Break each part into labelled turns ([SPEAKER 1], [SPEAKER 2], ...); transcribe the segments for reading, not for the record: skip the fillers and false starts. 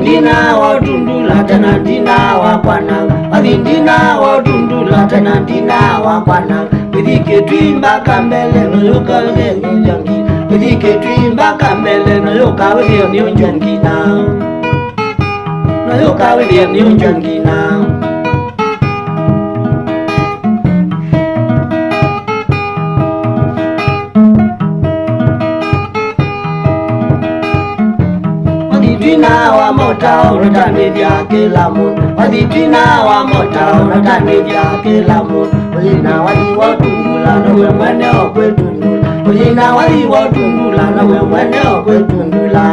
[SPEAKER 1] ndina wa tundula tena ndina wa kwananga bali ndina wa tundula tena ndina wa kwananga bidike twimba kambele no yoka we njongi bidike twimba kambele no yoka we njongi na no yoka we njongi na Wadidina wa mota unatamidya kila mundu Wadidina wa mota unatamidya kila mundu Ujina wali watundula nawe mwene okwe tundula Ujina wali watundula nawe mwene okwe tundula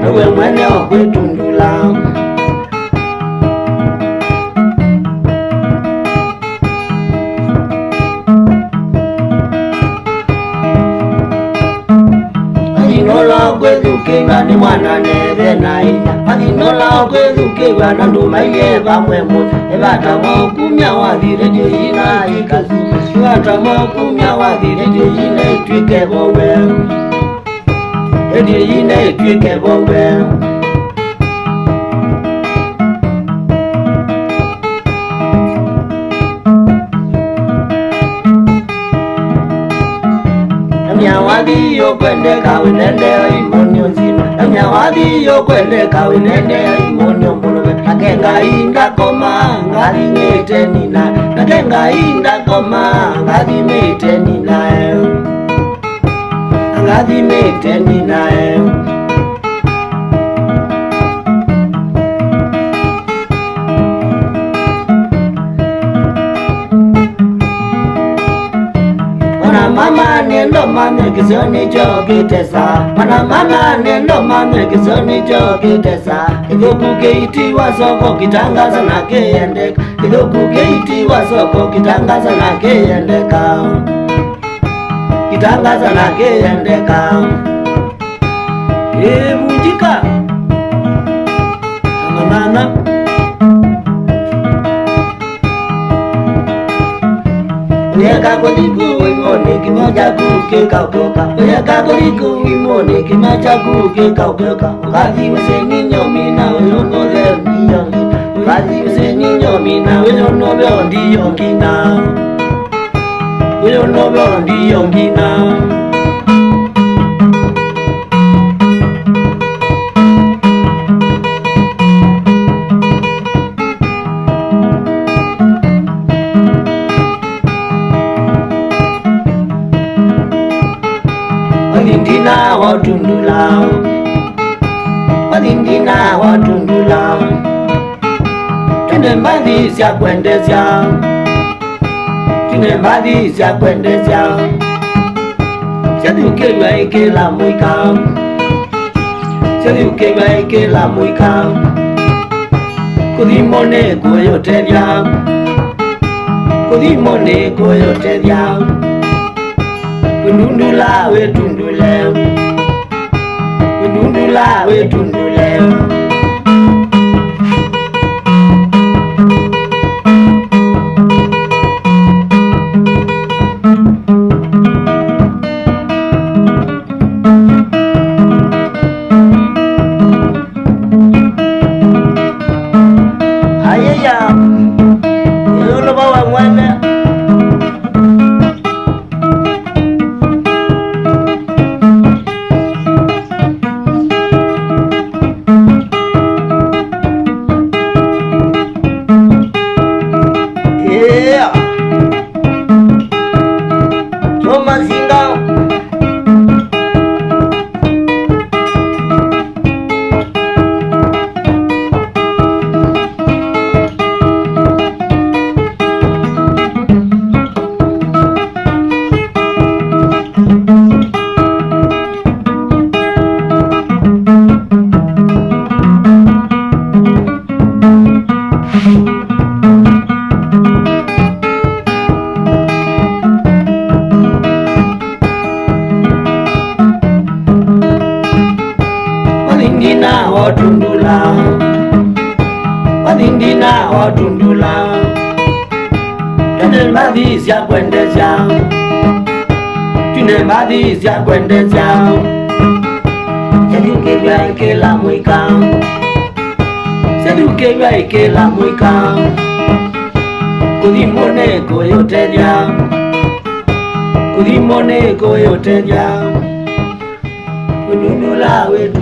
[SPEAKER 1] Nawe mwene okwe tundula Nola kwezuke bani mwana neve na ina Ani nola kwezuke bana nduma ile bamwe mutu Ebata mokumya wadhire dio ina ikazu Ebata mokumya wadhire dio ina itwike bowe Dio ina itwike bowe Nyawadi yo kwende kawinende imonyo nzima Nyawadi yo kwende kawinende imonyo mbulume Nakenga inda koma ngali ngete nina Nakenga inda koma ngali mete nina Ngali mete nina Mama nendo mame kisoni chokitesa Mana mama nendo mame kisoni chokitesa Kidoku keiti wa soko kitangaza na keendeka Kidoku keiti wa soko kitangaza na keendeka Kitangaza na keendeka Mujika Tamanana Uyaka koliku imone kimoja kuke kaukoka Uyaka koliku imone kimoja kuke kaukoka Ukazi wese ninyo mina uyono leo ndiyo ngina Ukazi wese ninyo mina uyono leo ndiyo ngina Uyono leo ndiyo ngina Wadindina wa tundula Wadindina wa tundula Tune mbadi siya kwendezya Tune mbadi siya kwendezya Siadi ukewa eke la muika Siadi ukewa eke la muika Kudimone kuyotelya Kudimone kuyotelya Kundundula we tundule Kundundula we tundule Ayaya Yolo bawa mwana Wadindina wa tundula Tune mbadi siya kwendezya Tune mbadi siya kwendezya Seduke que la muica, seduke que la muica. Kudimone koyoteja, kudimone koyoteja. Ununula wetu